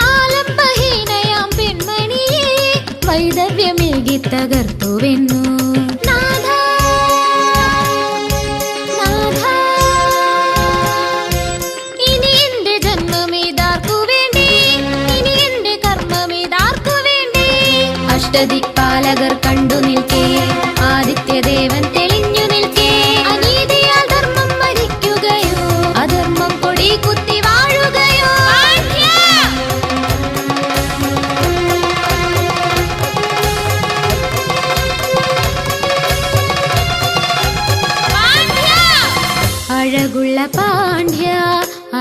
ആലംബഹീനയാം പെൺമണിയെ വൈദവ്യമേകി തകർത്തുവെന്നു. ഇനി എന്റെ ജന്മമേതാർക്കു വേണ്ടി, ഇനി എന്റെ കർമ്മമേതാർക്കു വേണ്ടി? അഷ്ടദിക്പാലകർ കണ്ടു നിൽക്കേ, ആദിത്യദേവൻ തെളിഞ്ഞു നിൽക്കേ. അനീതിയാൽ ധർമ്മം മരിക്കുകയോ, അധർമ്മം കൊടി കുത്തി വാഴുകയോ? അഴകുള്ള പാണ്ഡ്യ,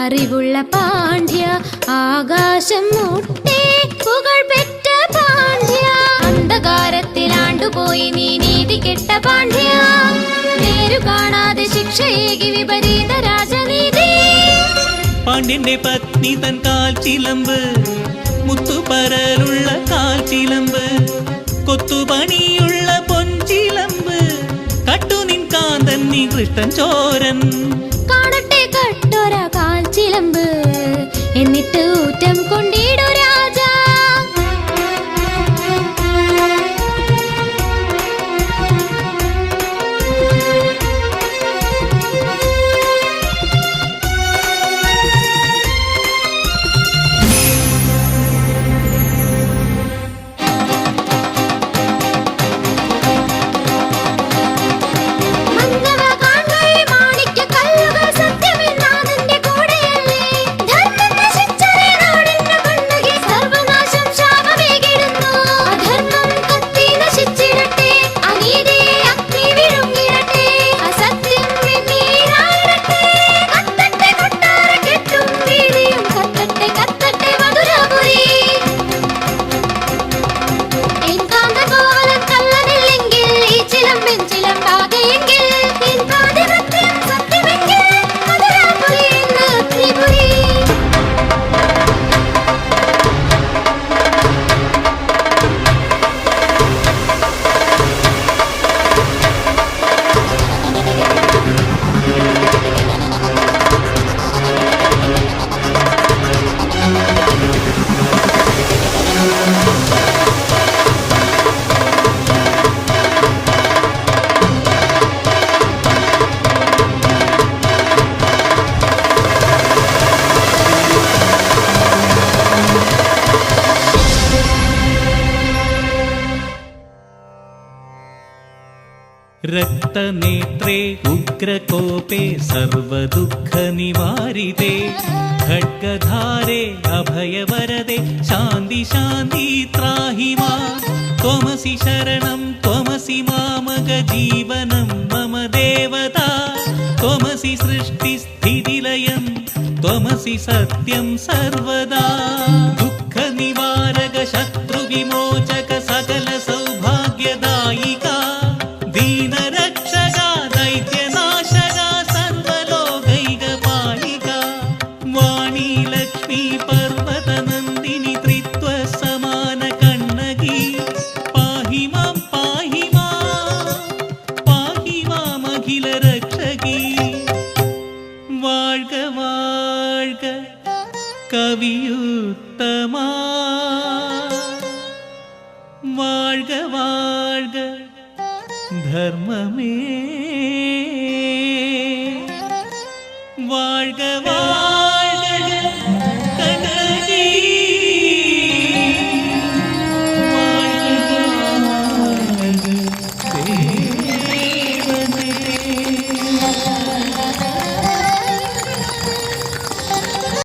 അറിവുള്ള പാണ്ഡ്യ, ആകാശം മുട്ടേ പുകൾ പെറ്റ പാണ്ഡ്യ. അന്ധകാരത്തിലാണ്ടുപോയി നീ നീതി കെട്ട പാണ്ഡ്യ, നേരു കാണാതെ ശിക്ഷയേകി വിപരീത രാജനീതി. പാണ്ഡ്യന്റെ പത്നി തൻ കാൽ ചിലമ്പ്, മുത്തുപരലുള്ള കാൽ ചിലമ്പ്, കൊത്തുപണിയുള്ള പൊൻചിലമ്പ്, കട്ടുനിൻ കാന്തൻ നീ കൃഷ്ണൻ ചോരൻ. കാണട്ടെ കട്ടൊര കാൽ ചിലമ്പ്, എന്നിട്ട് ഊറ്റം കൊണ്ടിടു രാജ. രക്തനേത്രേ ഉഗ്രകോപേ സർവദുഃഖനിവാരിതേ, ഖഡ്ഗധാരേ അഭയവരദേ ശാന്തി ശാന്തി ത്രാഹി മാം. ത്വമസി ശരണം ത്വമസി മാമക ജീവനം മമ ദേവതാ. ത്വമസി സൃഷ്ടിസ്ഥിതിലയം ത്വമസി സത്യം സർവദാ. ദുഃഖനിവാരക ശത്രുവിമോചക സകല സൗഭാഗ്യദായിക, ദീനരക്ഷക ദൈത്യനാശക സർവലോകൈകപാലിക. വാണി ലക്ഷ്മി പർവതനന്ദിനി ത്രിത്വ സമാന കണ്ണകി, പാഹി മാം പാഹി മാം പാഹി മാമഖില രക്ഷകി. വാഴ്ക വാഴ്ക കവിയുത്തമാ, വാഴ്ക വാഴ്ക ധർമ്മമേ, വാഴ്ക വാഴ്ക.